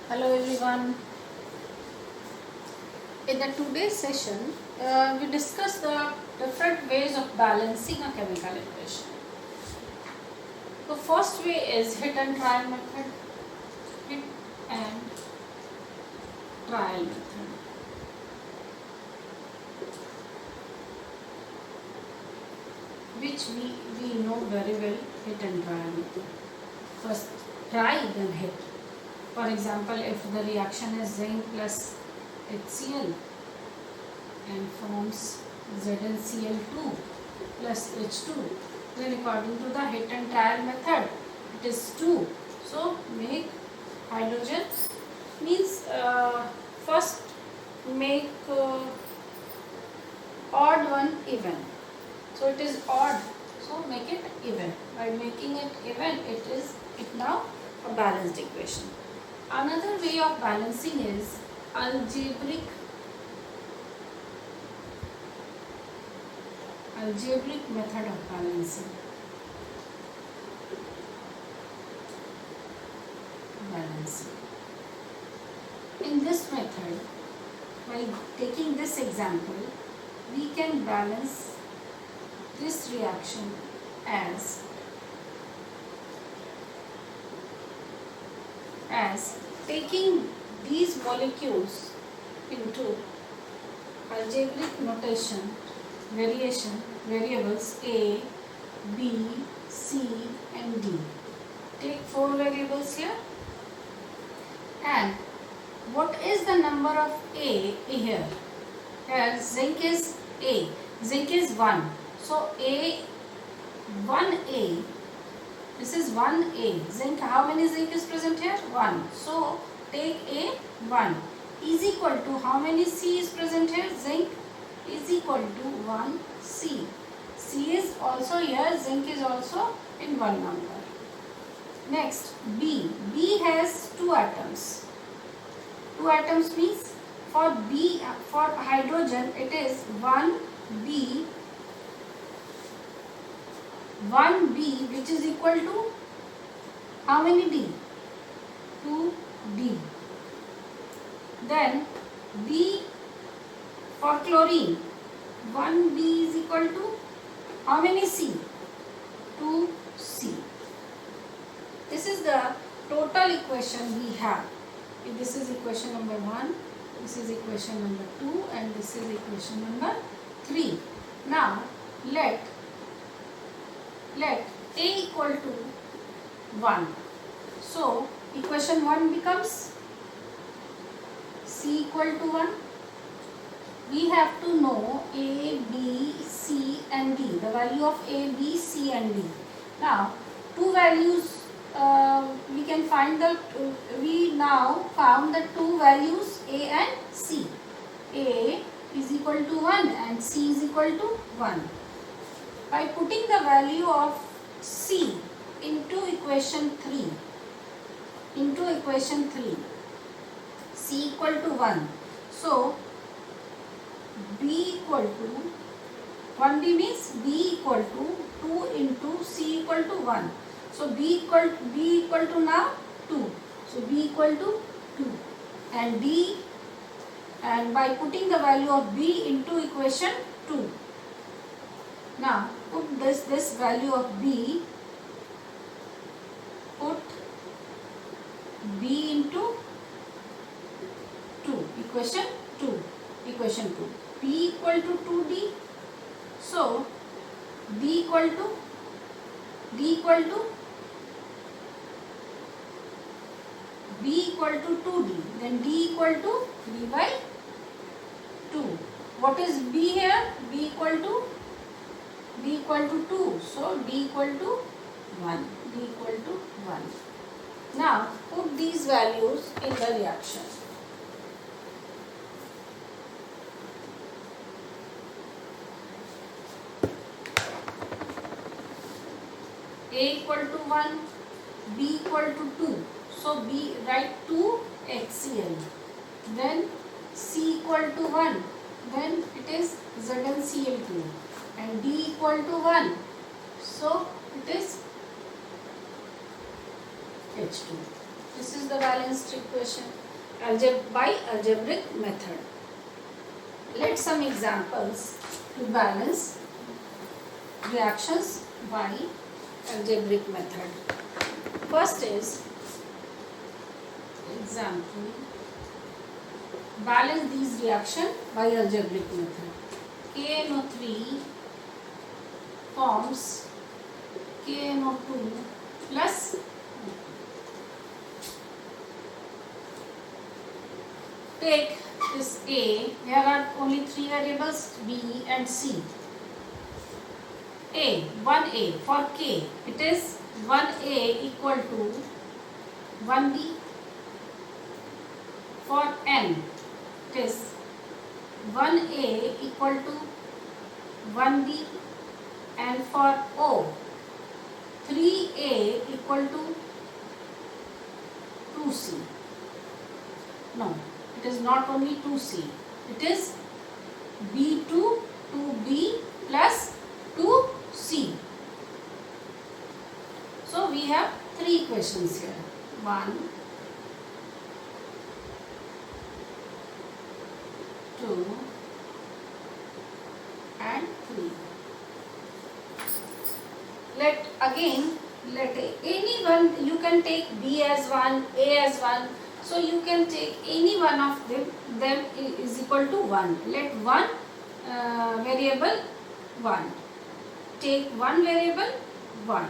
Hello everyone. In the today's session, we discuss the different ways of balancing a chemical equation. The first way is hit and trial method. Hit and trial method. Which we know very well, hit and trial method. First try, then hit. For example, if the reaction is zinc plus HCl and forms ZnCl2 plus H2, then according to the hit and trial method, it is 2. So make hydrogen means first make odd one even. So it is odd. So make it even. By making it even, it now a balanced equation. Another way of balancing is algebraic method of balancing. In this method, by taking this example, we can balance this reaction as taking these molecules into algebraic notation variables A, B, C and D. Take 4 variables here. And what is the number of A here? Here zinc is A. Zinc is 1. So A, 1A. This is 1A. Zinc, how many zinc is present here? 1. So take A, 1 is equal to how many C is present here? Zinc is equal to 1 C. C is also here. Zinc is also in 1 number. Next B. B has 2 atoms. 2 atoms means for hydrogen it is 1B which is equal to how many D? 2D. Then B for chlorine, 1B is equal to how many C? 2C. This is the total equation we have. This is equation number 1, this is equation number 2 and this is equation number 3. Now let A equal to 1. So equation 1 becomes C equal to 1. We have to know A, B, C and D. The value of A, B, C and D. Now two values we can find we now found the two values A and C. A is equal to 1 and C is equal to 1. By putting the value of C into equation 3, C equal to 1. So B equal to 1D means B equal to 2 into C equal to 1. So B equal to now 2. So B equal to 2 and D, and by putting the value of B into equation 2. Now put this value of B, put B into 2, equation 2. B equal to 2D. So B equal to B equal to 2D, then D equal to D by 2. What is B here? B equal to 2. So D equal to 1. Now put these values in the reaction. A equal to 1, B equal to 2. So B, write 2 HCl. Then C equal to 1. Then it is ZnCl2. And D equal to 1. So it is H2. This is the balanced equation by algebraic method. Let some examples to balance reactions by algebraic method. First is example, balance these reaction by algebraic method. KNO3 forms KNO2 plus take this A. There are only three variables B and C. A for K, it is 1A equal to 1B. For N, it is 1A equal to 1B, and for O, 3A equal to 2C. No, it is not only 2C, it is B2 2B plus 2C. So we have three equations here. 1, 2 and 3. Let any one, you can take B as 1, A as 1. So you can take any one of them is equal to 1. Let one variable 1. Take one variable 1.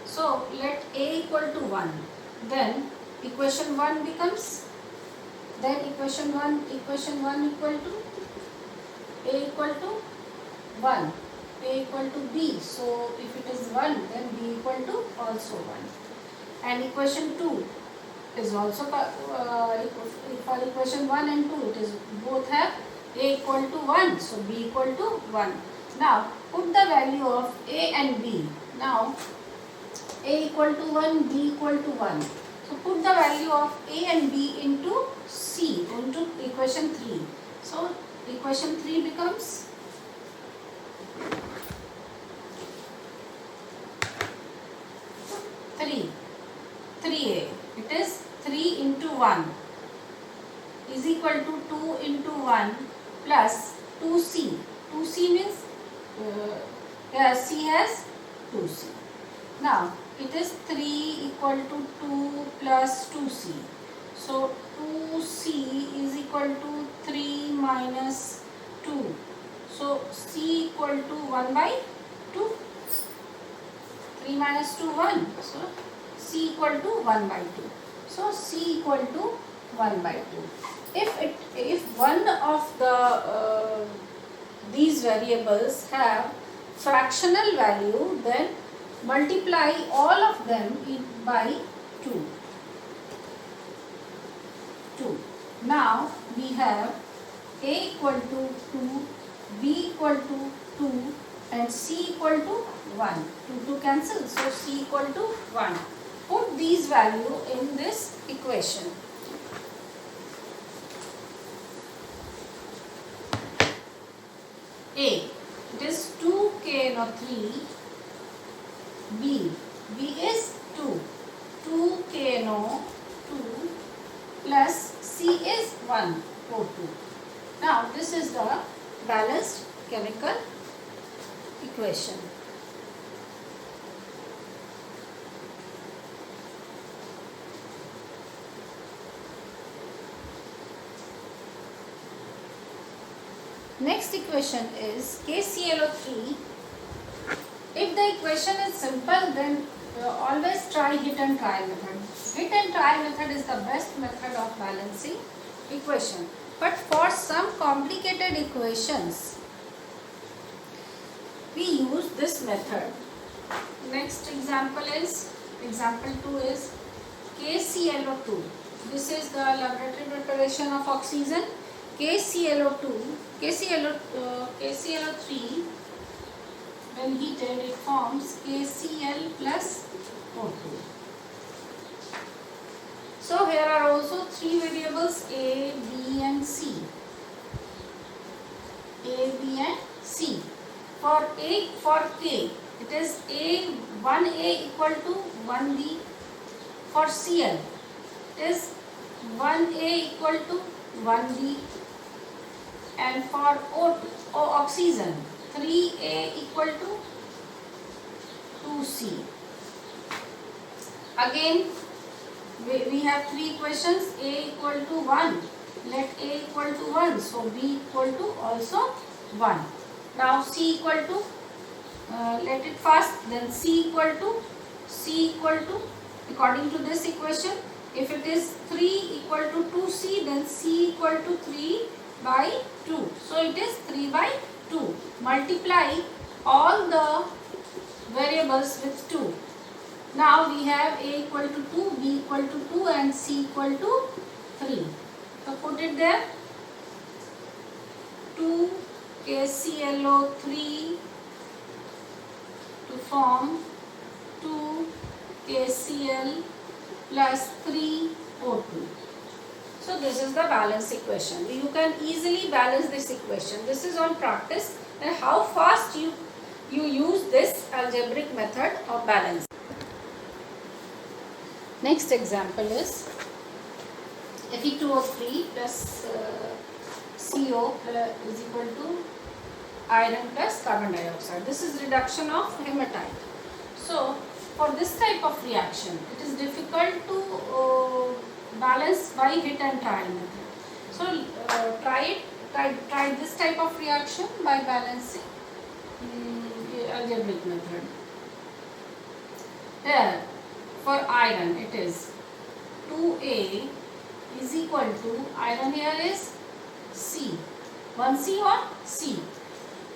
So let A equal to 1. Then equation 1 becomes, then equation 1 equal to A equal to 1. A equal to B. So if it is 1, then B equal to also 1. And equation 2 is also for equation 1 and 2, it is both have A equal to 1, so B equal to 1. Now put the value of A and B. Now A equal to 1, B equal to 1. So put the value of A and B into C, into equation 3. So equation 3 becomes 3A. It is 3 into 1 is equal to 2 into 1 plus 2C. 2C means C has 2C. Now it is 3 equal to 2 plus 2C. So 2C is equal to 3 minus 2. So C equal to 1 by 2. 3 minus 2, 1. So C equal to 1 by 2. So C equal to 1 by 2. If one of the these variables have fractional value, then multiply all of them by 2. Now we have A equal to 2, B equal to 2 and C equal to 1. 2 cancel, so C equal to 1. Put these value in this equation. A, it is 2KNO3. B is 2. 2KNO2 plus C is 1, O2. Now this is the balanced chemical equation. Next equation is KClO3. If the equation is simple, then always try hit and try method. Hit and try method is the best method of balancing equation. But for some complicated equations, we use this method. Next example is, example 2 is KClO2. This is the laboratory preparation of oxygen. KClO3, when heated, it forms KCl plus O2. So here are also three variables A, B and C. A, B and C. For K, it is 1A equal to 1B. For Cl, is 1A equal to 1B, and for O2, oxygen 3A equal to 2C. Again we have three equations. A equal to 1, let A equal to 1, so B equal to also 1. Now C equal to, let it fast, then C equal to, according to this equation, if it is 3 equal to 2C, then C equal to 3 by 2. So it is 3 by 2. Multiply all the variables with 2. Now we have A equal to 2, B equal to 2 and C equal to 3. So put it there. 2 KClO3 to form 2 KCl plus 3 O2. So this is the balance equation. You can easily balance this equation. This is on practice and how fast you use this algebraic method of balance. Next example is Fe2O3 plus CO is equal to iron plus carbon dioxide. This is reduction of hematite. So for this type of reaction, it is difficult to balance by hit and trial method. So try this type of reaction by balancing algebraic method. Here for iron it is 2A is equal to, iron here is C, 1C or C,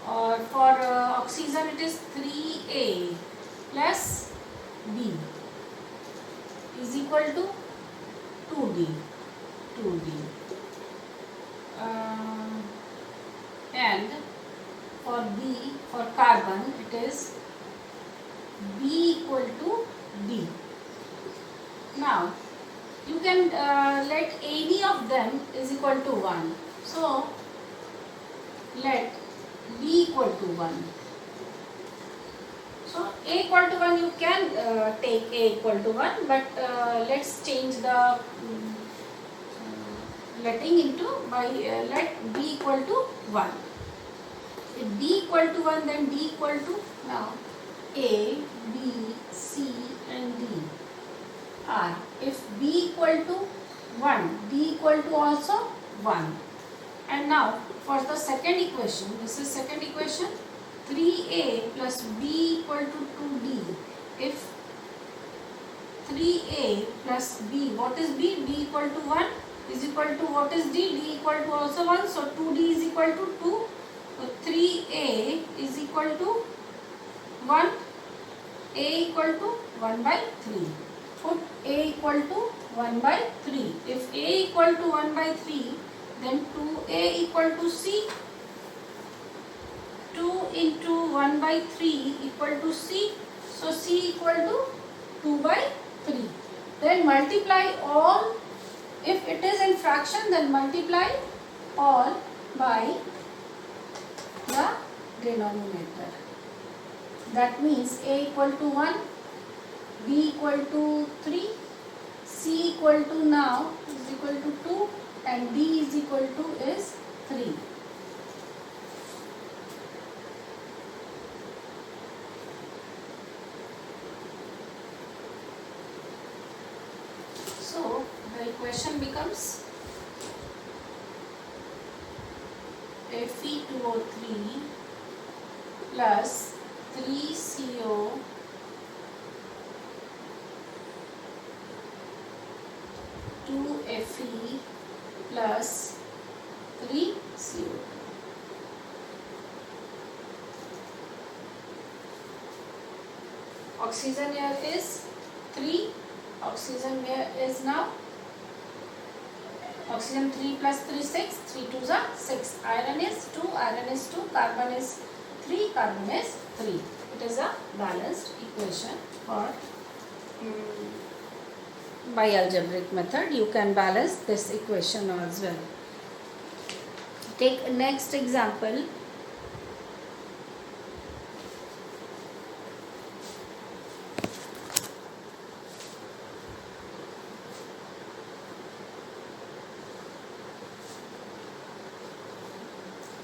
or for oxygen it is 3A plus B is equal to 2D. And for B, for carbon it is B equal to D. Now you can let any of them is equal to 1. So let B equal to 1. So A equal to 1 you can take A equal to 1, but let's change the letting into by let B equal to 1. If B equal to 1, then D equal to, now A, B, C and D are, if B equal to 1, D equal to also 1. And now for the second equation, this is second equation, 3A plus B equal to 2D. If 3A plus B, what is B? B equal to 1 is equal to, what is D? D equal to also 1, so 2D is equal to 2. So 3A is equal to 1, A equal to 1 by 3. Put A equal to 1 by 3. If A equal to 1 by 3, then 2A equal to C. 2 into 1 by 3 equal to C. So C equal to 2 by 3. Then multiply all. If it is in fraction, then multiply all by the denominator. That means A equal to 1, B equal to 3, C equal to now is equal to 2 and D is equal to is 3. So the equation becomes Fe2O3 plus 3CO Fe plus 3CO. Oxygen here is 3. Oxygen here is now oxygen 3 plus 3 6. 3 2s are 6. Iron is 2. Iron is 2. Carbon is 3. Carbon is 3. It is a balanced equation for by algebraic method. You can balance this equation as well. Take next example.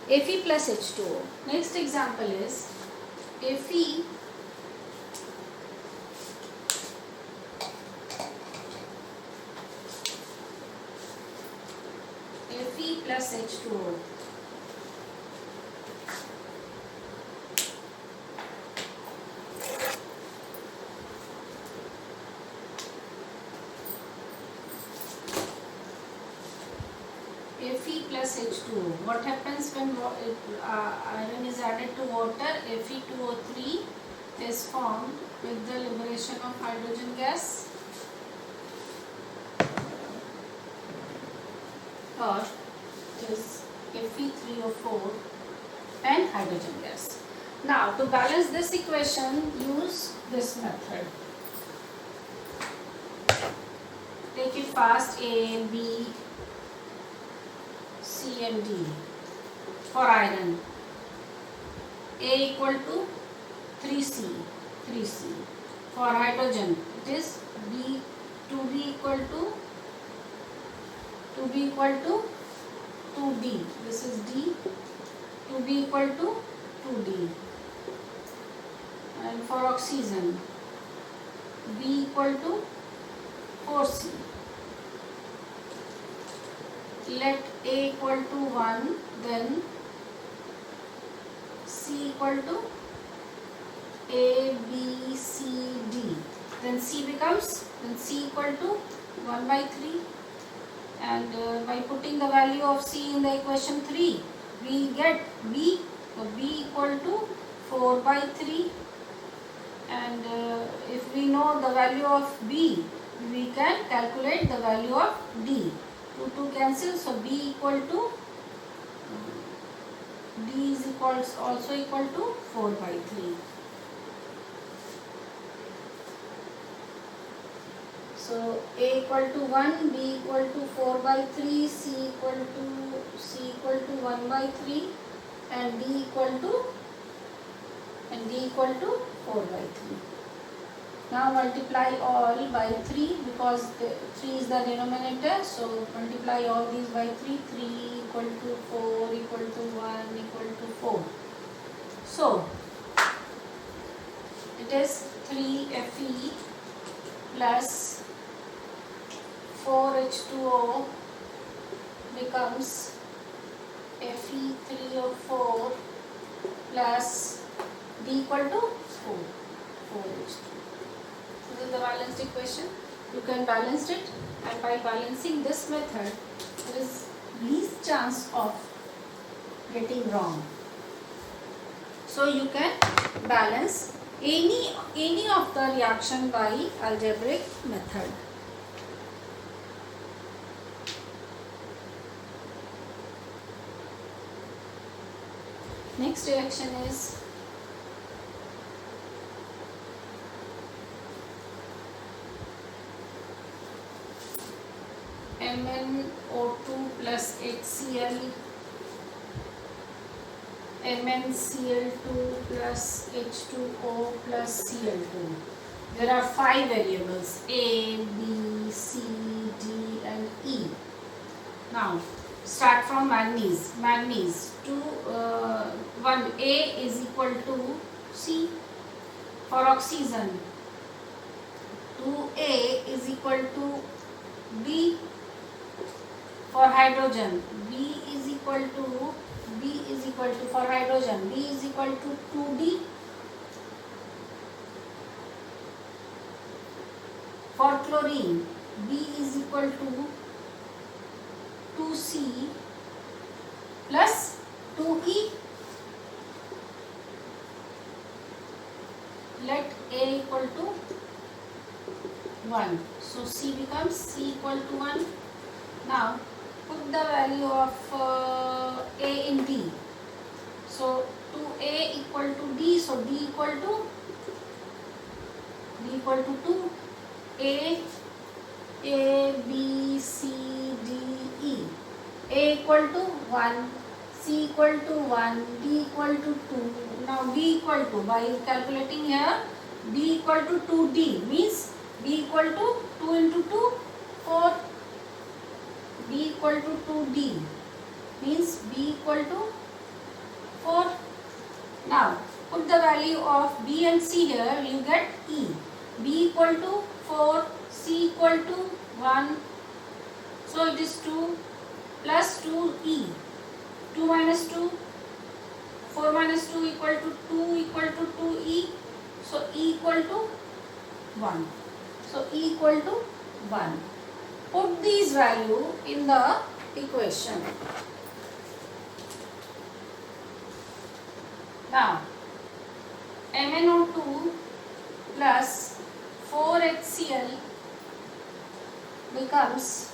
Fe plus H2O. Next example is Fe plus H2O. Fe plus H2O. What happens when iron is added to water? Fe2O3 is formed with the liberation of hydrogen gas, or is Fe3O4 and hydrogen gas. Now to balance this equation, use this method. Take it fast. A, B, C and D. For iron, A equal to 3C. For hydrogen, it is B, 2B equal to 2D. This is D. 2B equal to 2D. And for oxygen, B equal to 4C. Let A equal to 1, then C equal to A, B, C, D. Then C equal to 1 by 3. And by putting the value of C in the equation 3, we get B. So B equal to 4 by 3. And if we know the value of B, we can calculate the value of D. 2 cancel, so B equal to D is also equal to 4 by 3. So A equal to 1, B equal to 4 by 3, C equal to 1 by 3, and D equal to 4 by 3. Now multiply all by 3 because 3 is the denominator. So multiply all these by 3. 3 equal to 4 equal to 1 equal to 4. So it is 3Fe plus 4H2O becomes Fe3O4 plus D equal to 4H2O. This is the balanced equation. You can balance it, and by balancing this method, there is least chance of getting wrong. So you can balance any of the reaction by algebraic method. Next reaction is MnO2 plus HCl, MnCl2 plus H2O plus Cl2. There are 5 variables A, B, C, D and E. Now start from manganese. 1A is equal to C. For oxygen, 2A is equal to B. For hydrogen, B is equal to for hydrogen, B is equal to 2D. For chlorine, B is equal to 2C plus 2E. Let A equal to 1. So C becomes C equal to 1. Now put the value of A in D. So 2A equal to D. So D equal to 2. A, B, C, D, E. A equal to 1, C equal to 1, D equal to 2. Now D equal to, by calculating here, D equal to 2D means D equal to 2 into 2, 4. D equal to 2D means B equal to 4. Now put the value of B and C here, you get E. B equal to 4, C equal to 1. So it is 2 plus 2E. 2 minus 2. 4 minus 2 equal to 2 equal to 2E. So E equal to 1. So E equal to 1. Put these value in the equation. Now MnO2 plus 4HCl becomes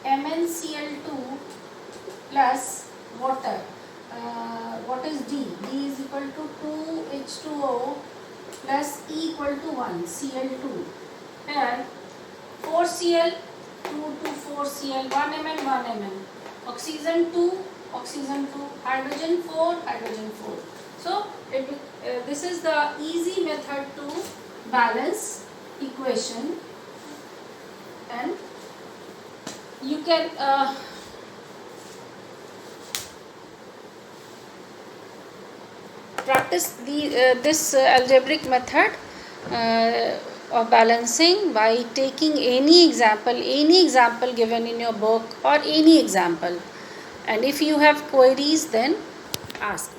MnCl2 plus water. What is D? D is equal to 2H2O plus E equal to 1, Cl2. Here 4Cl, 2 to 4Cl, 1 Mn, 1 Mn. Oxygen 2, oxygen 2, hydrogen 4, hydrogen 4. So this is the easy method to balance equation, and you can practice this algebraic method of balancing by taking any example given in your book or any example, and if you have queries then ask.